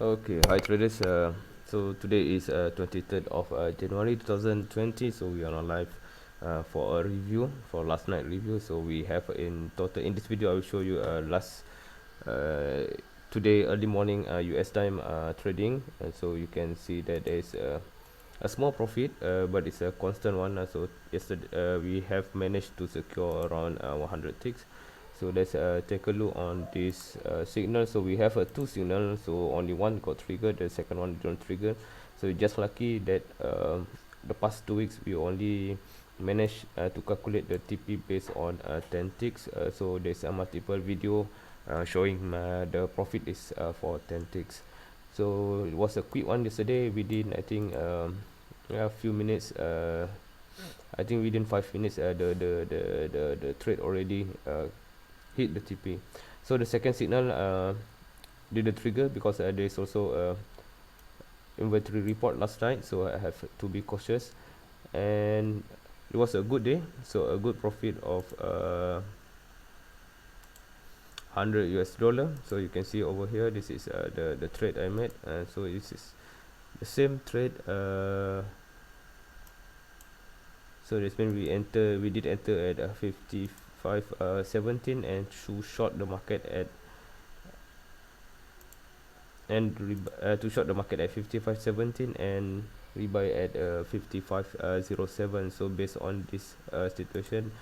Okay, hi traders. So today is 23rd of January 2020. So we are on live for a review for last night review. So we have in total in this video I will show you last uh, today early morning US time trading. So you can see that there is a small profit, but it's a constant one. So yesterday we have managed to secure around 100 ticks. So let's take a look on this signal. So we have two signals, so only one got triggered, the second one don't trigger. So just lucky that the past 2 weeks we only managed to calculate the TP based on 10 ticks. So there's a multiple video showing the profit is for 10 ticks. So it was a quick one yesterday within I think a few minutes. I think within 5 minutes the trade already hit the TP. So the second signal didn't trigger because there is also a inventory report last night, so I have to be cautious. And it was a good day, so a good profit of 100 US dollar. So you can see over here, this is the trade I made. So this is the same trade. So this means we did enter at 55.17 and to short the market at to short the market at 55.17 and rebuy at 55.07. So based on this situation,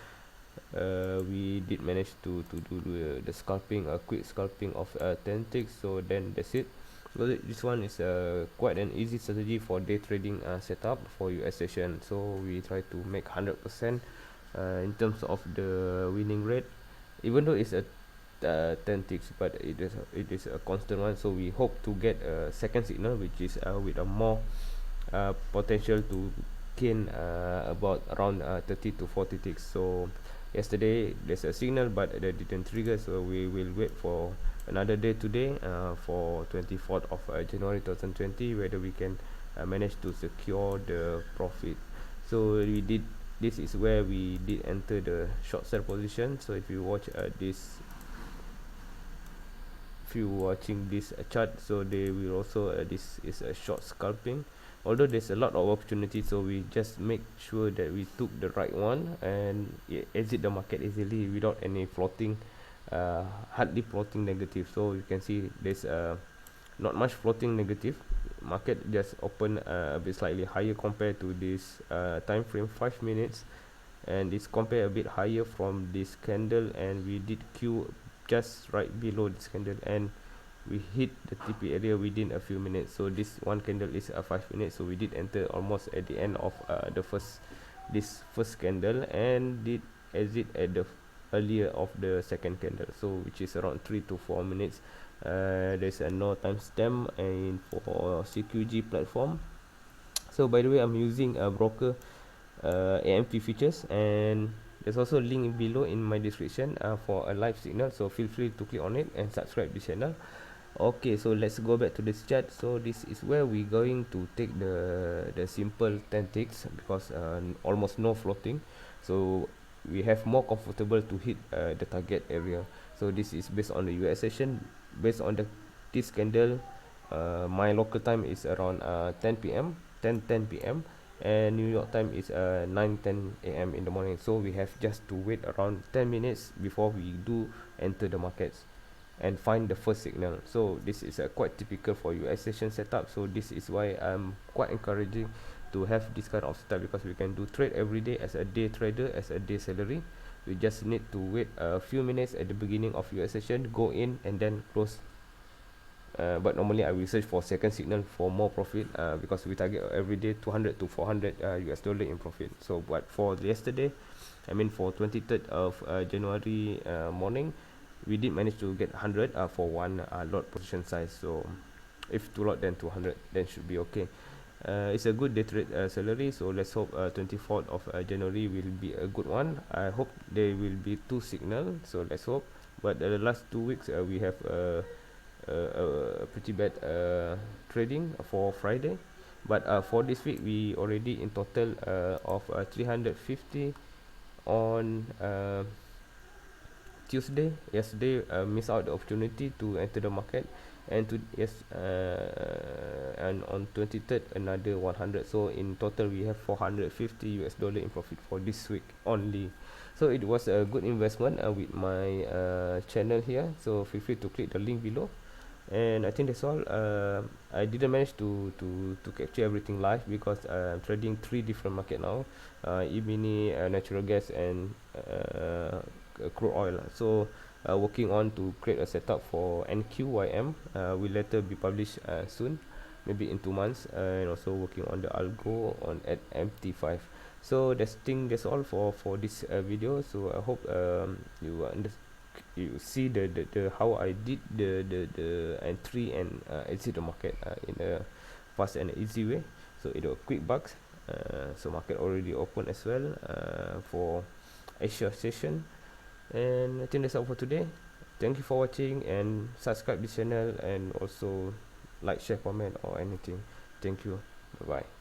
we did manage to do the scalping, a quick scalping of 10 ticks. So then that's it. So this one is quite an easy strategy for day trading setup for US session. So we try to make 100% in terms of the winning rate, even though it's a 10 ticks, but it is a constant one. So we hope to get a second signal which is with a more potential to gain about around 30 to 40 ticks. So yesterday there's a signal but that didn't trigger, so we will wait for another day today for 24th of January 2020 whether we can manage to secure the profit. So we did, this is where we did enter the short sell position. So if you watch this, if you watching this chart, so they will also this is a short scalping, although there's a lot of opportunity. So we just make sure that we took the right one and exit the market easily without any floating, hardly floating negative. So you can see there's not much floating negative. Market just open a bit slightly higher compared to this time frame 5 minutes, and it's compared a bit higher from this candle, and we did Q just right below this candle, and we hit the TP area within a few minutes. So this one candle is 5 minutes, so we did enter almost at the end of this first candle, and did exit at the earlier of the second candle, so which is around 3 to 4 minutes. There's a no timestamp and for CQG platform. So by the way, I'm using a broker AMP features, and there's also a link below in my description for a live signal, so feel free to click on it and subscribe this channel. Okay, so let's go back to this chart. So this is where we're going to take the simple 10 ticks because almost no floating, so we have more comfortable to hit the target area. So this is based on the US session, based on the this candle. My local time is around 10 p.m 10 p.m, and New York time is 9:10 a.m in the morning. So we have just to wait around 10 minutes before we do enter the markets and find the first signal. So this is quite typical for US session setup. So this is why I'm quite encouraging to have this kind of setup, because we can do trade every day as a day trader, as a day salary. We just need to wait a few minutes at the beginning of US session, go in and then close. But normally I will search for second signal for more profit, because we target every day 200 to 400 US dollar in profit. So but for yesterday, I mean for 23rd of January morning, we did manage to get 100 for one lot position size. So if two lot then 200, then should be okay. It's a good day trade salary. So let's hope 24th of January will be a good one. I hope there will be two signal, so let's hope. But the last 2 weeks we have pretty bad trading for Friday. But for this week we already in total of 350 on Tuesday. Yesterday missed out the opportunity to enter the market, and to yes and on 23rd another 100. So in total we have 450 US dollar in profit for this week only. So it was a good investment with my channel here, so feel free to click the link below. And I think that's all. I didn't manage to capture everything live because I'm trading 3 different market now, e-mini, natural gas, and crude oil. So working on to create a setup for NQYM, will later be published soon, maybe in 2 months, and also working on the algo on at MT5. So that's all for this video. So I hope you see the how I did the entry and exit the market in a fast and easy way. So it was quick bucks. So market already open as well for Asia session. And I think that's all for today. Thank you for watching, and subscribe this channel, and also like, share, comment or anything. Thank you. Bye bye.